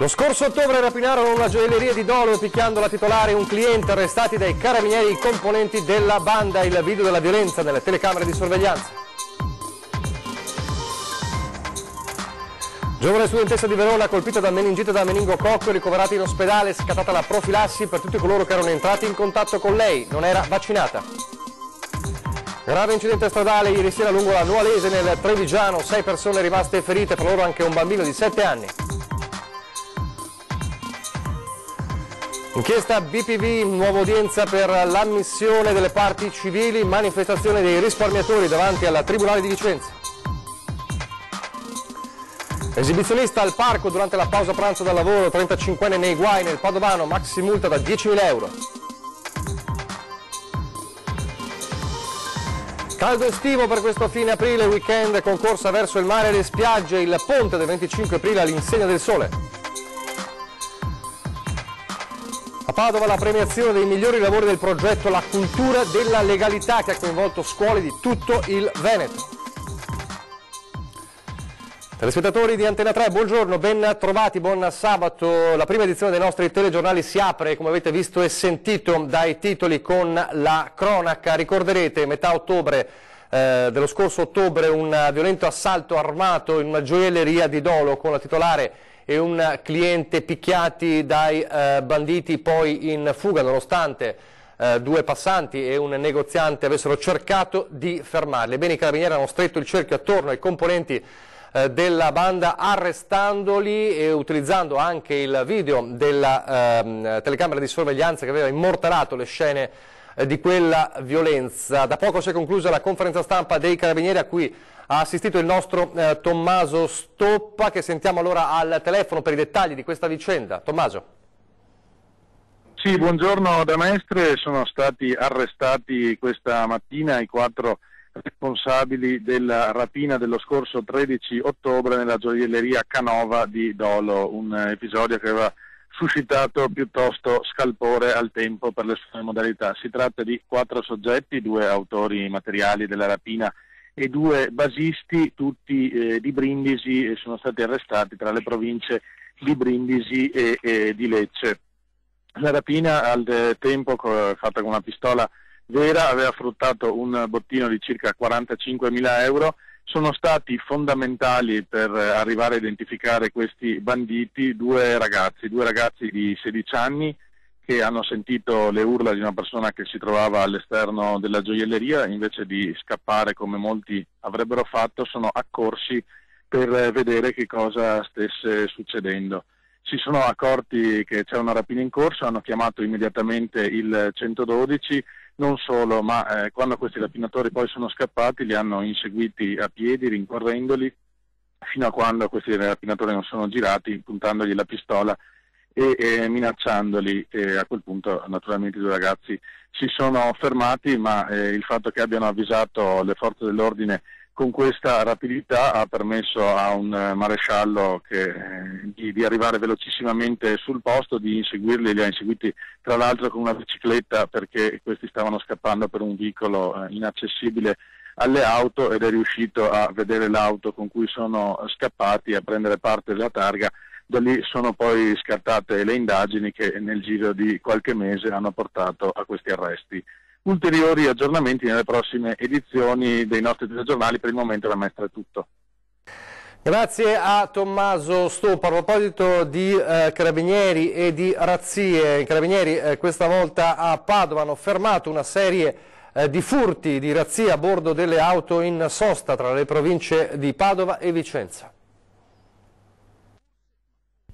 Lo scorso ottobre rapinarono una gioielleria di Dolo picchiando la titolare e un cliente, arrestati dai carabinieri i componenti della banda. Il video della violenza nelle telecamere di sorveglianza. Giovane studentessa di Verona colpita da meningite da meningococco, ricoverata in ospedale, scattata la profilassi per tutti coloro che erano entrati in contatto con lei, non era vaccinata. Grave incidente stradale ieri sera lungo la Nualese nel Trevigiano, 6 persone rimaste ferite, tra loro anche un bambino di 7 anni. Inchiesta BPV, nuova udienza per l'ammissione delle parti civili, manifestazione dei risparmiatori davanti al Tribunale di Vicenza. Esibizionista al parco durante la pausa pranzo dal lavoro, 35enne nei guai nel Padovano, maxi multa da 10.000 euro. Caldo estivo per questo fine aprile, weekend, concorsa verso il mare e le spiagge, il ponte del 25 aprile all'insegna del sole. A Padova la premiazione dei migliori lavori del progetto La cultura della legalità, che ha coinvolto scuole di tutto il Veneto. Telespettatori di Antena 3, buongiorno, ben trovati, buon sabato. La prima edizione dei nostri telegiornali si apre, come avete visto e sentito dai titoli, con la cronaca. Ricorderete, metà ottobre dello scorso ottobre, un violento assalto armato in una gioielleria di Dolo con la titolare e un cliente picchiati dai banditi, poi in fuga nonostante due passanti e un negoziante avessero cercato di fermarli. Ebbene, i carabinieri hanno stretto il cerchio attorno ai componenti della banda, arrestandoli e utilizzando anche il video della telecamera di sorveglianza che aveva immortalato le scene di quella violenza. Da poco si è conclusa la conferenza stampa dei carabinieri a cui ha assistito il nostro Tommaso Stoppa, che sentiamo allora al telefono per i dettagli di questa vicenda. Tommaso. Sì, buongiorno da Mestre. Sono stati arrestati questa mattina i 4 responsabili della rapina dello scorso 13 ottobre nella gioielleria Canova di Dolo, un episodio che aveva suscitato piuttosto scalpore al tempo per le sue modalità. Si tratta di 4 soggetti, 2 autori materiali della rapina e 2 basisti, tutti di Brindisi, e sono stati arrestati tra le province di Brindisi e di Lecce. La rapina al tempo, fatta con una pistola vera, aveva fruttato un bottino di circa 45.000 euro. Sono stati fondamentali per arrivare a identificare questi banditi 2 ragazzi di 16 anni che hanno sentito le urla di una persona che si trovava all'esterno della gioielleria. Invece di scappare come molti avrebbero fatto, sono accorsi per vedere che cosa stesse succedendo. Si sono accorti che c'è una rapina in corso, hanno chiamato immediatamente il 112, non solo, ma quando questi rapinatori poi sono scappati li hanno inseguiti a piedi, rincorrendoli, fino a quando questi rapinatori non sono girati, puntandogli la pistola e minacciandoli. E a quel punto naturalmente i 2 ragazzi si sono fermati, ma il fatto che abbiano avvisato le forze dell'ordine con questa rapidità ha permesso a un maresciallo di arrivare velocissimamente sul posto, di inseguirli. Li ha inseguiti tra l'altro con una bicicletta, perché questi stavano scappando per un vicolo inaccessibile alle auto, ed è riuscito a vedere l'auto con cui sono scappati e a prendere parte della targa. Da lì sono poi scattate le indagini che nel giro di qualche mese hanno portato a questi arresti. Ulteriori aggiornamenti nelle prossime edizioni dei nostri telegiornali. Per il momento da Mestre è tutto. Grazie a Tommaso Stoppa. A proposito di carabinieri e di razzie, i carabinieri questa volta a Padova hanno fermato una serie di furti, di razzie a bordo delle auto in sosta tra le province di Padova e Vicenza.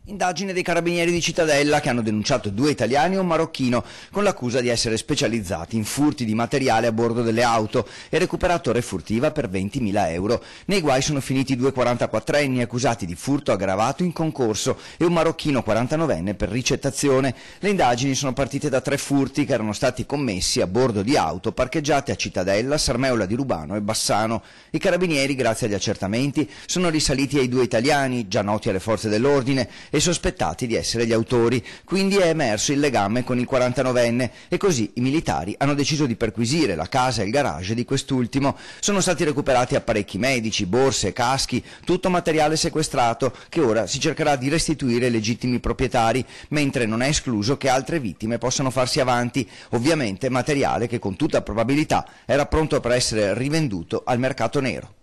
Indagine dei carabinieri di Cittadella che hanno denunciato 2 italiani e un marocchino con l'accusa di essere specializzati in furti di materiale a bordo delle auto e recuperatore furtiva per 20.000 euro. Nei guai sono finiti 2 44enni accusati di furto aggravato in concorso e un marocchino 49enne per ricettazione. Le indagini sono partite da 3 furti che erano stati commessi a bordo di auto parcheggiate a Cittadella, Sarmeola di Rubano e Bassano. I carabinieri, grazie agli accertamenti, sono risaliti ai 2 italiani, già noti alle forze dell'ordine, e e sospettati di essere gli autori, quindi è emerso il legame con il 49enne e così i militari hanno deciso di perquisire la casa e il garage di quest'ultimo. Sono stati recuperati apparecchi medici, borse, caschi, tutto materiale sequestrato che ora si cercherà di restituire ai legittimi proprietari, mentre non è escluso che altre vittime possano farsi avanti, ovviamente materiale che con tutta probabilità era pronto per essere rivenduto al mercato nero.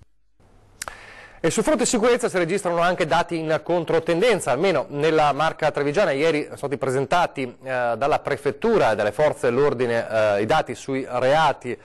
E sul fronte sicurezza si registrano anche dati in controtendenza, almeno nella Marca Trevigiana. Ieri sono stati presentati dalla Prefettura e dalle forze dell'ordine i dati sui reati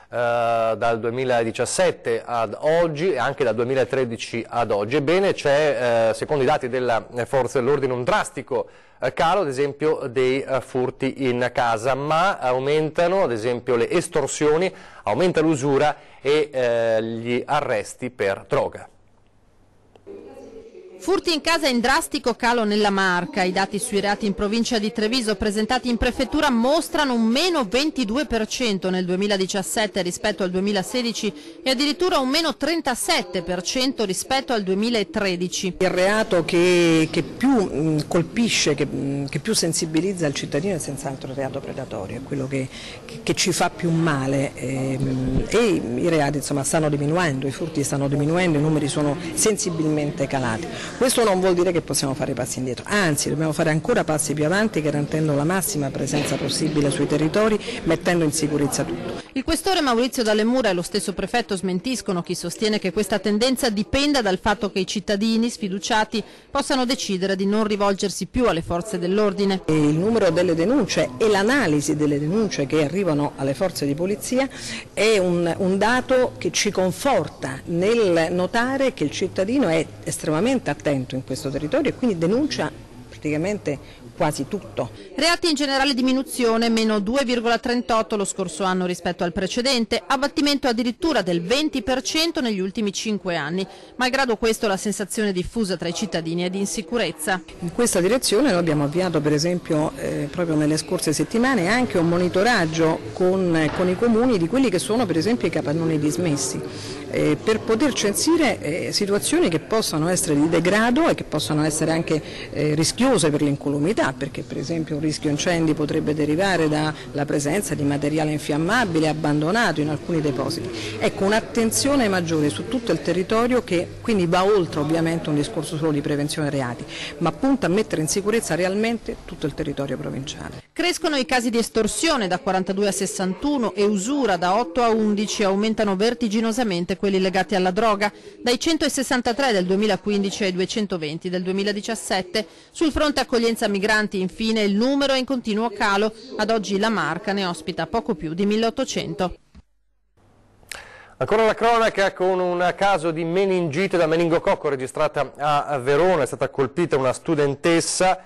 dal 2017 ad oggi e anche dal 2013 ad oggi. Ebbene, c'è, secondo i dati delle forze dell'ordine, un drastico calo, ad esempio, dei furti in casa, ma aumentano, ad esempio, le estorsioni, aumenta l'usura e gli arresti per droga. Furti in casa in drastico calo nella Marca. I dati sui reati in provincia di Treviso presentati in prefettura mostrano un meno 22% nel 2017 rispetto al 2016 e addirittura un meno 37% rispetto al 2013. Il reato che più colpisce, che più sensibilizza il cittadino è senz'altro il reato predatorio, è quello che ci fa più male e i reati insomma stanno diminuendo, i furti stanno diminuendo, i numeri sono sensibilmente calati. Questo non vuol dire che possiamo fare passi indietro, anzi dobbiamo fare ancora passi più avanti garantendo la massima presenza possibile sui territori, mettendo in sicurezza tutto. Il questore Maurizio Dalle Mura e lo stesso prefetto smentiscono chi sostiene che questa tendenza dipenda dal fatto che i cittadini sfiduciati possano decidere di non rivolgersi più alle forze dell'ordine. Il numero delle denunce e l'analisi delle denunce che arrivano alle forze di polizia è un dato che ci conforta nel notare che il cittadino è estremamente attento in questo territorio e quindi denuncia praticamente quasi tutto. Reati in generale diminuzione, meno 2,38 lo scorso anno rispetto al precedente, abbattimento addirittura del 20% negli ultimi 5 anni. Malgrado questo la sensazione diffusa tra i cittadini è di insicurezza. In questa direzione noi abbiamo avviato per esempio proprio nelle scorse settimane anche un monitoraggio con i comuni di quelli che sono per esempio i capannoni dismessi per poter censire situazioni che possano essere di degrado e che possono essere anche rischiose per l'incolumità, perché per esempio un rischio incendi potrebbe derivare dalla presenza di materiale infiammabile abbandonato in alcuni depositi. Ecco, un'attenzione maggiore su tutto il territorio che quindi va oltre ovviamente un discorso solo di prevenzione reati, ma punta a mettere in sicurezza realmente tutto il territorio provinciale. Crescono i casi di estorsione da 42 a 61 e usura da 8 a 11, aumentano vertiginosamente quelli legati alla droga, dai 163 del 2015 ai 220 del 2017. Sul fronte accoglienza migranti, infine, il numero è in continuo calo. Ad oggi la Marca ne ospita poco più di 1800. Ancora la cronaca con un caso di meningite da meningococco registrata a Verona. È stata colpita una studentessa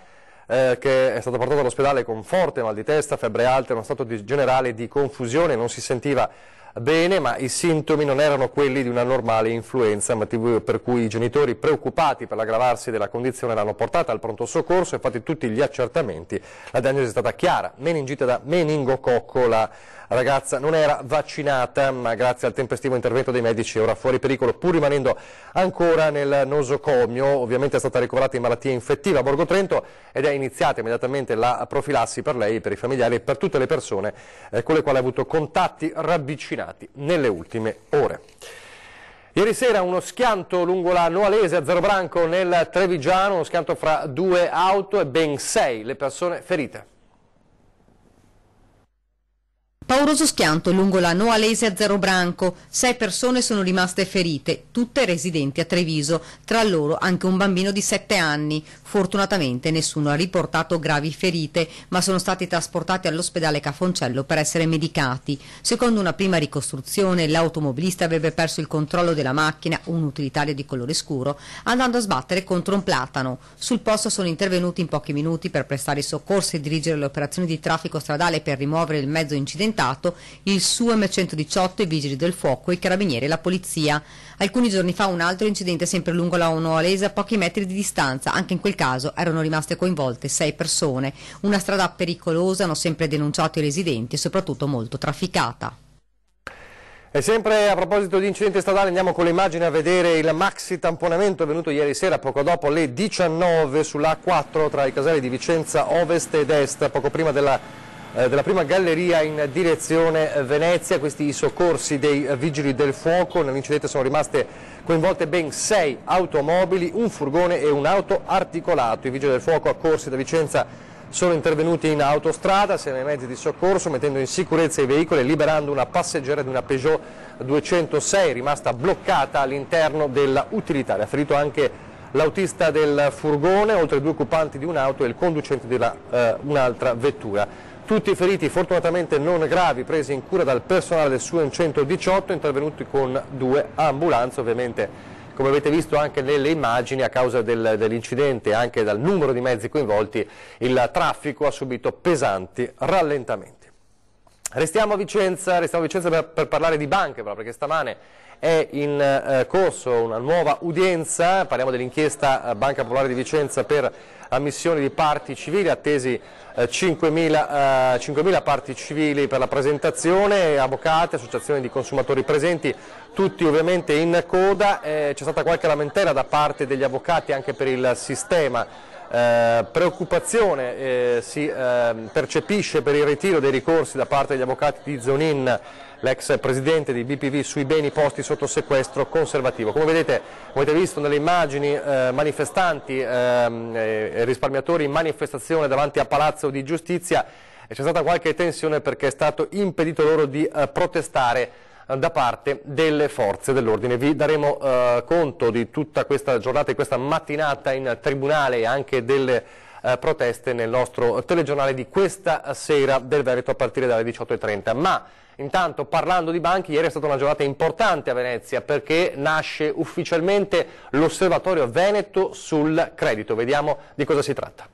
che è stata portata all'ospedale con forte mal di testa, febbre alta, uno stato generale di confusione, non si sentiva bene, ma i sintomi non erano quelli di una normale influenza, motivo per cui i genitori, preoccupati per l'aggravarsi della condizione, l'hanno portata al pronto soccorso e fatti tutti gli accertamenti. La diagnosi è stata chiara, meningite da meningococco. La ragazza non era vaccinata, ma grazie al tempestivo intervento dei medici è ora fuori pericolo, pur rimanendo ancora nel nosocomio. Ovviamente è stata ricoverata in malattia infettiva a Borgo Trento ed è iniziata immediatamente la profilassi per lei, per i familiari e per tutte le persone con le quali ha avuto contatti ravvicinati nelle ultime ore. Ieri sera uno schianto lungo la Noalese a Zerobranco nel Trevigiano, uno schianto fra due auto e ben 6 le persone ferite. Pauroso schianto lungo la Noalese a Zerobranco, 6 persone sono rimaste ferite, tutte residenti a Treviso, tra loro anche un bambino di 7 anni. Fortunatamente nessuno ha riportato gravi ferite, ma sono stati trasportati all'ospedale Cafoncello per essere medicati. Secondo una prima ricostruzione, l'automobilista avrebbe perso il controllo della macchina, un utilitario di colore scuro, andando a sbattere contro un platano. Sul posto sono intervenuti in pochi minuti per prestare i soccorsi e dirigere le operazioni di traffico stradale per rimuovere il mezzo incidentato, il SUEM 118, i vigili del fuoco, i carabinieri e la polizia. Alcuni giorni fa un altro incidente sempre lungo la Noalese a pochi metri di distanza, anche in quel caso erano rimaste coinvolte 6 persone. Una strada pericolosa, hanno sempre denunciato i residenti e soprattutto molto trafficata. E sempre a proposito di incidenti stradali andiamo con le immagini a vedere il maxi tamponamento avvenuto ieri sera poco dopo le 19 sulla A4 tra i caselli di Vicenza Ovest ed Est, poco prima della prima galleria in direzione Venezia. Questi i soccorsi dei vigili del fuoco. Nell'incidente sono rimaste coinvolte ben 6 automobili, un furgone e un auto articolato. I vigili del fuoco accorsi da Vicenza sono intervenuti in autostrada assieme ai mezzi di soccorso, mettendo in sicurezza i veicoli e liberando una passeggera di una Peugeot 206 rimasta bloccata all'interno della utilitaria. Ha ferito anche l'autista del furgone, oltre 2 occupanti di un'auto e il conducente di un'altra vettura. Tutti i feriti fortunatamente non gravi, presi in cura dal personale del SUEM 118, intervenuti con 2 ambulanze. Ovviamente, come avete visto anche nelle immagini, a causa dell'incidente e anche dal numero di mezzi coinvolti, il traffico ha subito pesanti rallentamenti. Restiamo a Vicenza per parlare di banche, perché stamane è in corso una nuova udienza. Parliamo dell'inchiesta Banca Popolare di Vicenza per ammissioni di parti civili, attesi 5.000 parti civili per la presentazione, avvocati, associazioni di consumatori presenti, tutti ovviamente in coda. C'è stata qualche lamentela da parte degli avvocati anche per il sistema, preoccupazione si percepisce per il ritiro dei ricorsi da parte degli avvocati di Zonin, l'ex presidente di BPV, sui beni posti sotto sequestro conservativo. Come avete visto nelle immagini, manifestanti e risparmiatori in manifestazione davanti a Palazzo di Giustizia, e c'è stata qualche tensione perché è stato impedito loro di protestare da parte delle forze dell'ordine. Vi daremo conto di tutta questa giornata, di questa mattinata in tribunale e anche delle proteste nel nostro telegiornale di questa sera del Veneto a partire dalle 18:30. Ma intanto, parlando di banchi, ieri è stata una giornata importante a Venezia perché nasce ufficialmente l'Osservatorio Veneto sul credito. Vediamo di cosa si tratta.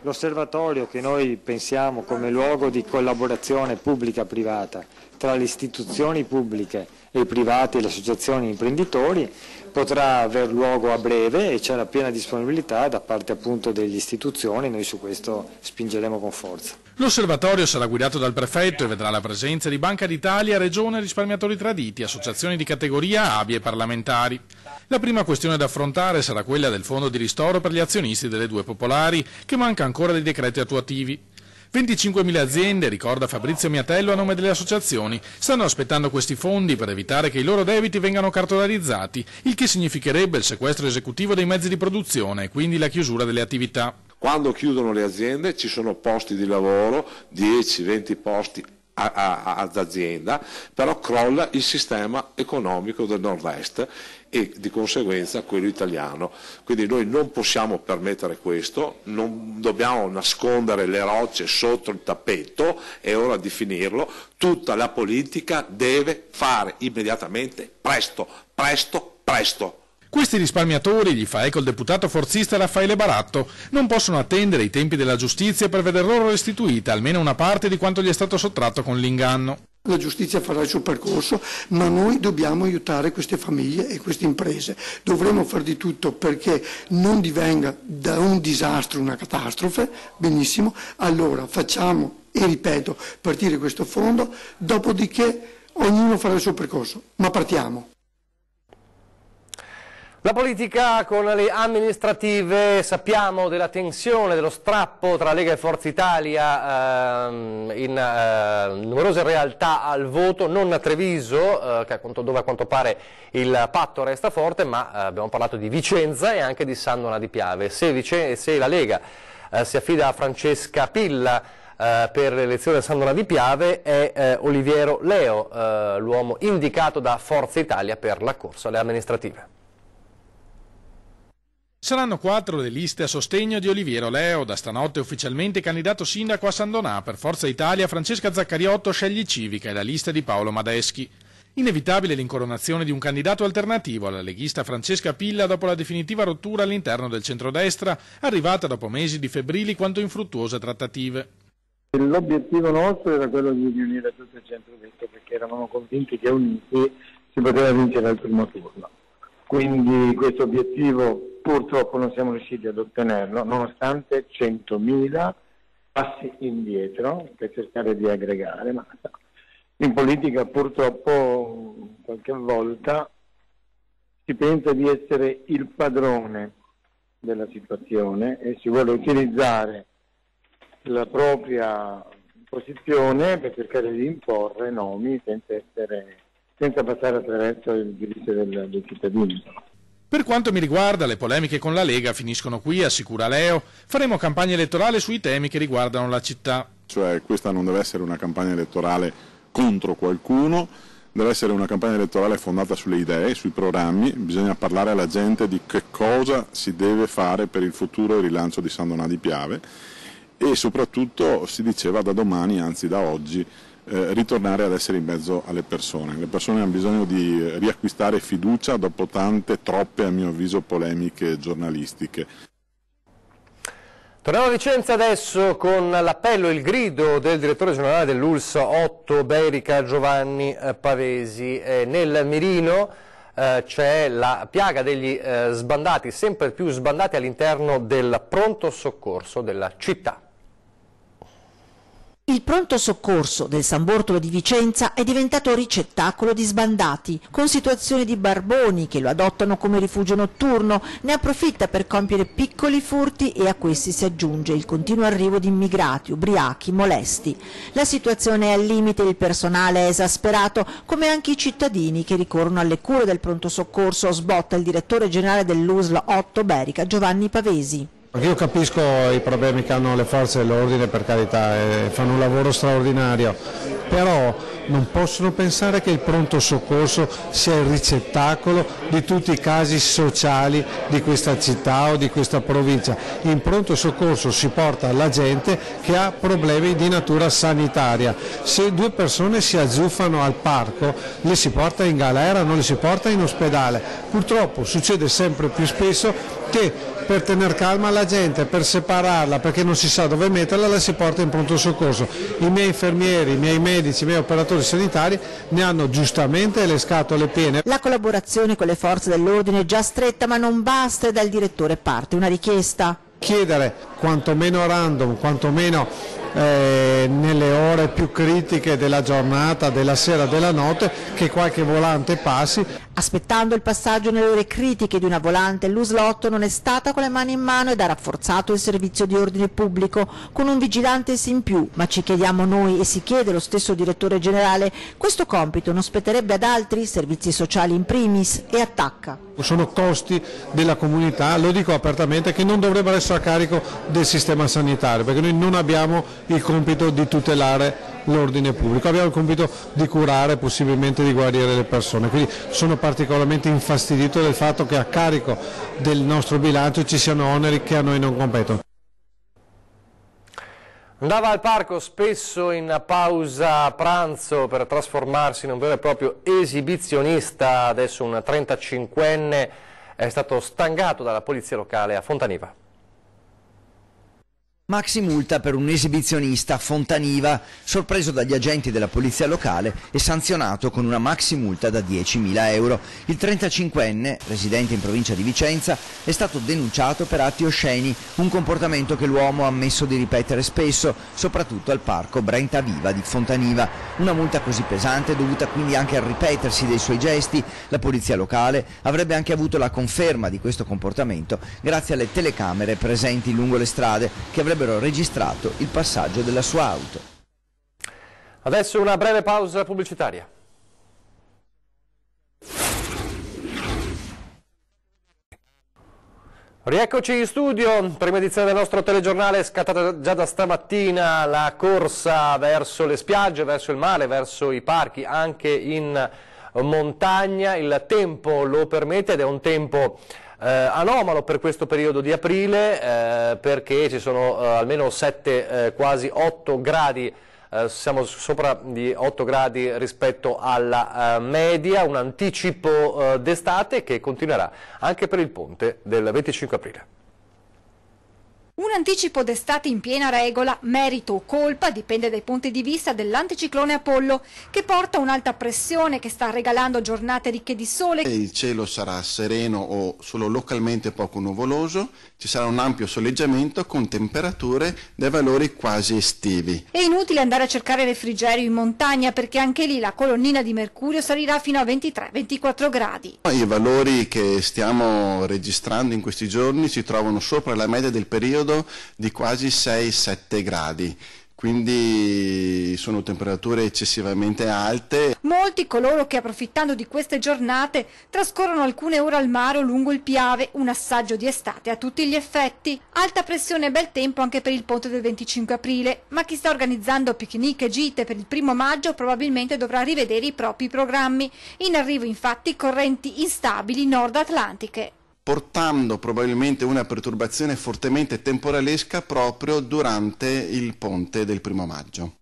L'osservatorio, che noi pensiamo come luogo di collaborazione pubblica-privata tra le istituzioni pubbliche e i privati e le associazioni imprenditori, potrà aver luogo a breve e c'è la piena disponibilità da parte appunto delle istituzioni. Noi su questo spingeremo con forza. L'osservatorio sarà guidato dal prefetto e vedrà la presenza di Banca d'Italia, Regione, risparmiatori traditi, associazioni di categoria, ABI e parlamentari. La prima questione da affrontare sarà quella del fondo di ristoro per gli azionisti delle 2 popolari, che manca ancora dei decreti attuativi. 25.000 aziende, ricorda Fabrizio Miatello a nome delle associazioni, stanno aspettando questi fondi per evitare che i loro debiti vengano cartolarizzati, il che significherebbe il sequestro esecutivo dei mezzi di produzione e quindi la chiusura delle attività. Quando chiudono le aziende ci sono posti di lavoro, 10-20 posti ad azienda, però crolla il sistema economico del nord-est e di conseguenza quello italiano. Quindi noi non possiamo permettere questo, non dobbiamo nascondere le rocce sotto il tappeto, è ora di finirlo. Tutta la politica deve fare immediatamente presto. Questi risparmiatori, gli fa eco il deputato forzista Raffaele Baratto, non possono attendere i tempi della giustizia per veder loro restituita almeno una parte di quanto gli è stato sottratto con l'inganno. La giustizia farà il suo percorso, ma noi dobbiamo aiutare queste famiglie e queste imprese. Dovremo fare di tutto perché non divenga da un disastro una catastrofe, benissimo, allora facciamo, e ripeto, partire questo fondo, dopodiché ognuno farà il suo percorso, ma partiamo. La politica con le amministrative, sappiamo della tensione, dello strappo tra Lega e Forza Italia in numerose realtà al voto, non a Treviso, dove a quanto pare il patto resta forte, ma abbiamo parlato di Vicenza e anche di Sandona di Piave. Se la Lega si affida a Francesca Pilla per l'elezione del Sandona di Piave, è Oliviero Leo l'uomo indicato da Forza Italia per la corsa alle amministrative. Saranno 4 le liste a sostegno di Oliviero Leo, da stanotte ufficialmente candidato sindaco a Sandonà. Per Forza Italia Francesca Zaccariotto sceglie Civica e la lista di Paolo Madeschi. Inevitabile l'incoronazione di un candidato alternativo alla leghista Francesca Pilla dopo la definitiva rottura all'interno del centrodestra, arrivata dopo mesi di febbrili quanto infruttuose trattative. L'obiettivo nostro era quello di riunire tutto il centrodestra, perché eravamo convinti che uniti si poteva vincere al primo turno. Quindi questo obiettivo purtroppo non siamo riusciti ad ottenerlo, nonostante 100.000 passi indietro per cercare di aggregare massa. In politica purtroppo qualche volta si pensa di essere il padrone della situazione e si vuole utilizzare la propria posizione per cercare di imporre nomi senza passare attraverso il giudizio dei cittadini. Per quanto mi riguarda, le polemiche con la Lega finiscono qui, assicura Leo. Faremo campagna elettorale sui temi che riguardano la città. Cioè, questa non deve essere una campagna elettorale contro qualcuno, deve essere una campagna elettorale fondata sulle idee, sui programmi. Bisogna parlare alla gente di che cosa si deve fare per il futuro e il rilancio di San Donà di Piave e soprattutto, si diceva, da domani, anzi da oggi, ritornare ad essere in mezzo alle persone. Le persone hanno bisogno di riacquistare fiducia dopo tante, troppe, a mio avviso, polemiche giornalistiche. Torniamo a Vicenza adesso con l'appello e il grido del direttore generale dell'ULSS 8 Berica Giovanni Pavesi. Nel mirino c'è la piaga degli sbandati, sempre più sbandati all'interno del pronto soccorso della città. Il pronto soccorso del San Bortolo di Vicenza è diventato ricettacolo di sbandati, con situazioni di barboni che lo adottano come rifugio notturno, ne approfitta per compiere piccoli furti e a questi si aggiunge il continuo arrivo di immigrati, ubriachi, molesti. La situazione è al limite, il personale è esasperato, come anche i cittadini che ricorrono alle cure del pronto soccorso, sbotta il direttore generale dell'USL 8 Berica Giovanni Pavesi. Io capisco i problemi che hanno le forze dell'ordine, per carità, fanno un lavoro straordinario, però non possono pensare che il pronto soccorso sia il ricettacolo di tutti i casi sociali di questa città o di questa provincia. In pronto soccorso si porta la gente che ha problemi di natura sanitaria. Se due persone si azzuffano al parco, le si porta in galera, non le si porta in ospedale. Purtroppo succede sempre più spesso che per tener calma la gente, per separarla, perché non si sa dove metterla, la si porta in pronto soccorso. I miei infermieri, i miei medici, i miei operatori sanitari ne hanno giustamente le scatole piene. La collaborazione con le forze dell'ordine è già stretta, ma non basta, e dal direttore parte una richiesta. Chiedere quantomeno random, quantomeno nelle ore più critiche della giornata, della sera, della notte, che qualche volante passi. Aspettando il passaggio nelle ore critiche di una volante, l'USL 8 non è stata con le mani in mano ed ha rafforzato il servizio di ordine pubblico con un vigilante in più, ma ci chiediamo noi, e si chiede lo stesso direttore generale, questo compito non spetterebbe ad altri, servizi sociali in primis, e attacca. Sono costi della comunità, lo dico apertamente, che non dovrebbero essere a carico del sistema sanitario, perché noi non abbiamo il compito di tutelare l'ordine pubblico, abbiamo il compito di curare, possibilmente di guarire le persone, quindi sono particolarmente infastidito del fatto che a carico del nostro bilancio ci siano oneri che a noi non competono. Andava al parco spesso in pausa pranzo per trasformarsi in un vero e proprio esibizionista, adesso un 35enne è stato stangato dalla polizia locale a Fontaniva. Maxi multa per un esibizionista a Fontaniva, sorpreso dagli agenti della polizia locale e sanzionato con una maxi multa da 10.000 euro. Il 35enne, residente in provincia di Vicenza, è stato denunciato per atti osceni, un comportamento che l'uomo ha ammesso di ripetere spesso, soprattutto al parco Brenta Viva di Fontaniva. Una multa così pesante, dovuta quindi anche al ripetersi dei suoi gesti, la polizia locale avrebbe anche avuto la conferma di questo comportamento grazie alle telecamere presenti lungo le strade che avrebbero registrato il passaggio della sua auto. Adesso una breve pausa pubblicitaria. Rieccoci in studio, prima edizione del nostro telegiornale, è scattata già da stamattina la corsa verso le spiagge, verso il mare, verso i parchi, anche in montagna. Il tempo lo permette ed è un tempo anomalo per questo periodo di aprile, perché ci sono almeno 7, quasi 8 gradi, siamo sopra di 8 gradi rispetto alla media, un anticipo d'estate che continuerà anche per il ponte del 25 aprile. Un anticipo d'estate in piena regola, merito o colpa, dipende dai punti di vista dell'anticiclone Apollo, che porta un'alta pressione che sta regalando giornate ricche di sole. Il cielo sarà sereno o solo localmente poco nuvoloso, ci sarà un ampio soleggiamento con temperature dai valori quasi estivi. È inutile andare a cercare refrigerio in montagna perché anche lì la colonnina di mercurio salirà fino a 23-24 gradi. I valori che stiamo registrando in questi giorni si trovano sopra la media del periodo di quasi 6-7 gradi, quindi sono temperature eccessivamente alte. Molti coloro che, approfittando di queste giornate, trascorrono alcune ore al mare o lungo il Piave, un assaggio di estate a tutti gli effetti. Alta pressione e bel tempo anche per il ponte del 25 aprile, ma chi sta organizzando picnic e gite per il 1° maggio probabilmente dovrà rivedere i propri programmi. In arrivo infatti correnti instabili nord-atlantiche, portando probabilmente una perturbazione fortemente temporalesca proprio durante il ponte del 1° maggio.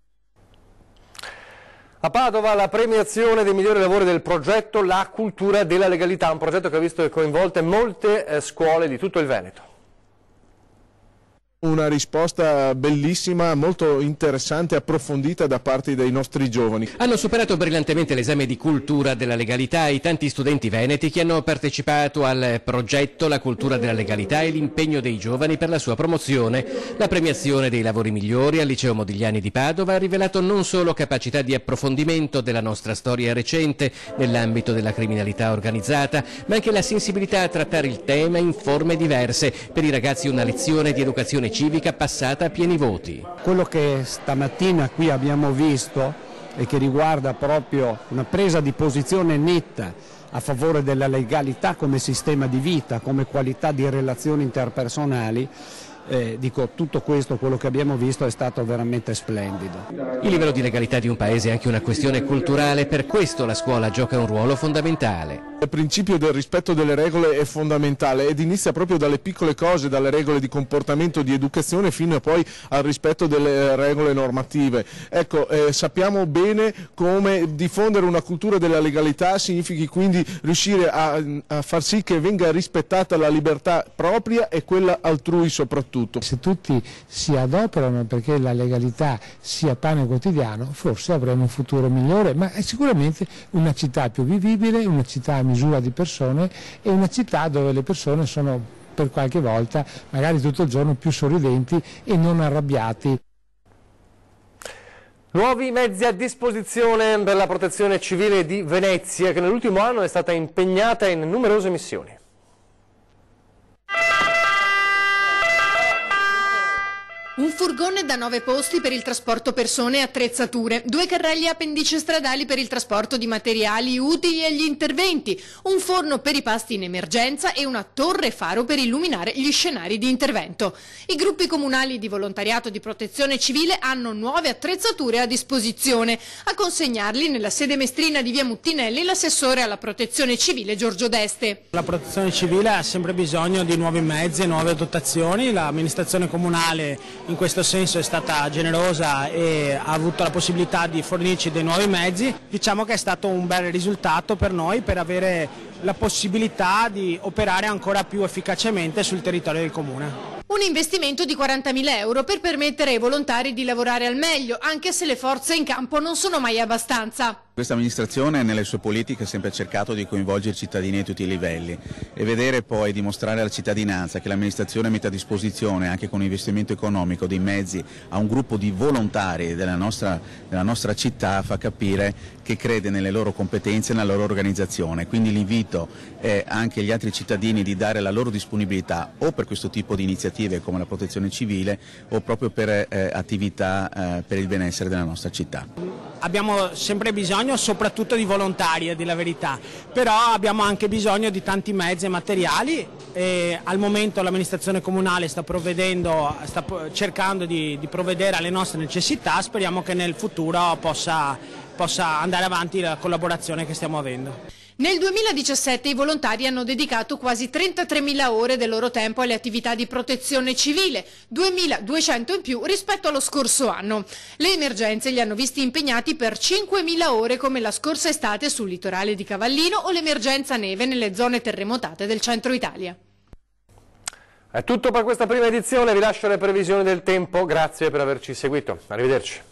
A Padova la premiazione dei migliori lavori del progetto La Cultura della Legalità, un progetto che ha visto coinvolte molte scuole di tutto il Veneto. Una risposta bellissima, molto interessante e approfondita da parte dei nostri giovani. Hanno superato brillantemente l'esame di cultura della legalità i tanti studenti veneti che hanno partecipato al progetto La Cultura della Legalità e l'impegno dei giovani per la sua promozione. La premiazione dei lavori migliori al Liceo Modigliani di Padova ha rivelato non solo capacità di approfondimento della nostra storia recente nell'ambito della criminalità organizzata, ma anche la sensibilità a trattare il tema in forme diverse. Per i ragazzi una lezione di educazione civica passata a pieni voti. Quello che stamattina qui abbiamo visto e che riguarda proprio una presa di posizione netta a favore della legalità come sistema di vita, come qualità di relazioni interpersonali, tutto questo, quello che abbiamo visto, è stato veramente splendido. Il livello di legalità di un paese è anche una questione culturale, per questo la scuola gioca un ruolo fondamentale. Il principio del rispetto delle regole è fondamentale ed inizia proprio dalle piccole cose, dalle regole di comportamento, di educazione, fino poi al rispetto delle regole normative. Ecco, sappiamo bene come diffondere una cultura della legalità significhi quindi riuscire a far sì che venga rispettata la libertà propria e quella altrui soprattutto. Se tutti si adoperano perché la legalità sia pane quotidiano, forse avremo un futuro migliore, ma è sicuramente una città più vivibile, una città a misura di persone e una città dove le persone sono per qualche volta, magari tutto il giorno, più sorridenti e non arrabbiati. Nuovi mezzi a disposizione per la Protezione Civile di Venezia, che nell'ultimo anno è stata impegnata in numerose missioni. Un furgone da 9 posti per il trasporto persone e attrezzature, 2 carrelli appendici stradali per il trasporto di materiali utili agli interventi, un forno per i pasti in emergenza e una torre faro per illuminare gli scenari di intervento. I gruppi comunali di volontariato di protezione civile hanno nuove attrezzature a disposizione. A consegnarli nella sede mestrina di via Muttinelli l'assessore alla protezione civile Giorgio Deste. La protezione civile ha sempre bisogno di nuovi mezzi e nuove dotazioni, l'amministrazione comunale in questo senso è stata generosa e ha avuto la possibilità di fornirci dei nuovi mezzi. Diciamo che è stato un bel risultato per noi, per avere la possibilità di operare ancora più efficacemente sul territorio del comune. Un investimento di 40.000 euro per permettere ai volontari di lavorare al meglio, anche se le forze in campo non sono mai abbastanza. Questa amministrazione nelle sue politiche ha sempre cercato di coinvolgere i cittadini a tutti i livelli e vedere poi dimostrare alla cittadinanza che l'amministrazione mette a disposizione anche con un investimento economico dei mezzi a un gruppo di volontari della nostra città fa capire che crede nelle loro competenze e nella loro organizzazione. Quindi l'invito è anche agli altri cittadini di dare la loro disponibilità o per questo tipo di iniziative come la protezione civile o proprio per attività per il benessere della nostra città. Abbiamo sempre bisogno soprattutto di volontari, a dire la verità, però abbiamo anche bisogno di tanti mezzi e materiali e al momento l'amministrazione comunale sta cercando di provvedere alle nostre necessità. Speriamo che nel futuro possa andare avanti la collaborazione che stiamo avendo. Nel 2017 i volontari hanno dedicato quasi 33.000 ore del loro tempo alle attività di protezione civile, 2.200 in più rispetto allo scorso anno. Le emergenze li hanno visti impegnati per 5.000 ore come la scorsa estate sul litorale di Cavallino o l'emergenza neve nelle zone terremotate del centro Italia. È tutto per questa prima edizione, vi lascio le previsioni del tempo, grazie per averci seguito, arrivederci.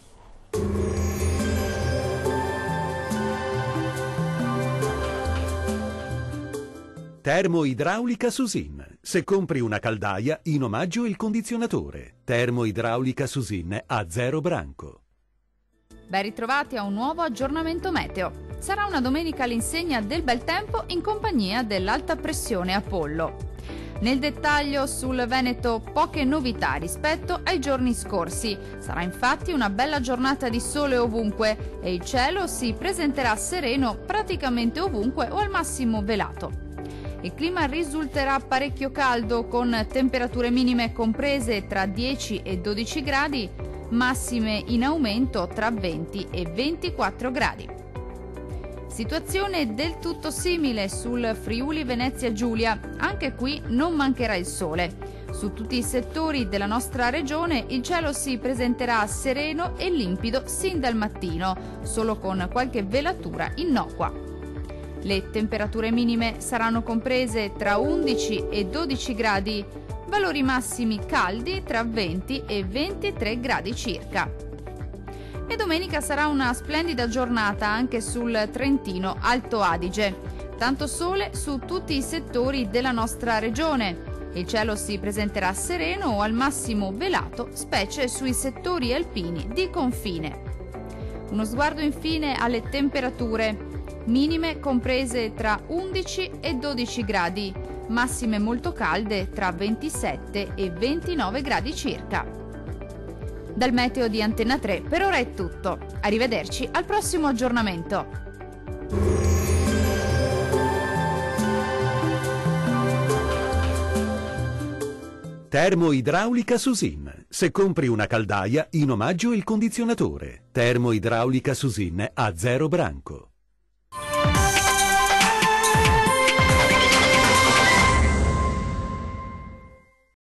Termoidraulica Susin. Se compri una caldaia, in omaggio il condizionatore. Termoidraulica Susin a 0 branco. Ben ritrovati a un nuovo aggiornamento meteo. Sarà una domenica all'insegna del bel tempo in compagnia dell'alta pressione Apollo. Nel dettaglio sul Veneto poche novità rispetto ai giorni scorsi. Sarà infatti una bella giornata di sole ovunque e il cielo si presenterà sereno praticamente ovunque o al massimo velato. Il clima risulterà parecchio caldo con temperature minime comprese tra 10 e 12 gradi, massime in aumento tra 20 e 24 gradi. Situazione del tutto simile sul Friuli Venezia Giulia, anche qui non mancherà il sole. Su tutti i settori della nostra regione il cielo si presenterà sereno e limpido sin dal mattino, solo con qualche velatura innocua. Le temperature minime saranno comprese tra 11 e 12 gradi, valori massimi caldi tra 20 e 23 gradi circa. E domenica sarà una splendida giornata anche sul Trentino Alto Adige. Tanto sole su tutti i settori della nostra regione. Il cielo si presenterà sereno o al massimo velato, specie sui settori alpini di confine. Uno sguardo infine alle temperature. Minime comprese tra 11 e 12 gradi, massime molto calde tra 27 e 29 gradi circa. Dal meteo di Antenna 3 per ora è tutto. Arrivederci al prossimo aggiornamento. Termoidraulica Susin. Se compri una caldaia, in omaggio il condizionatore. Termoidraulica Susin a 0 branco.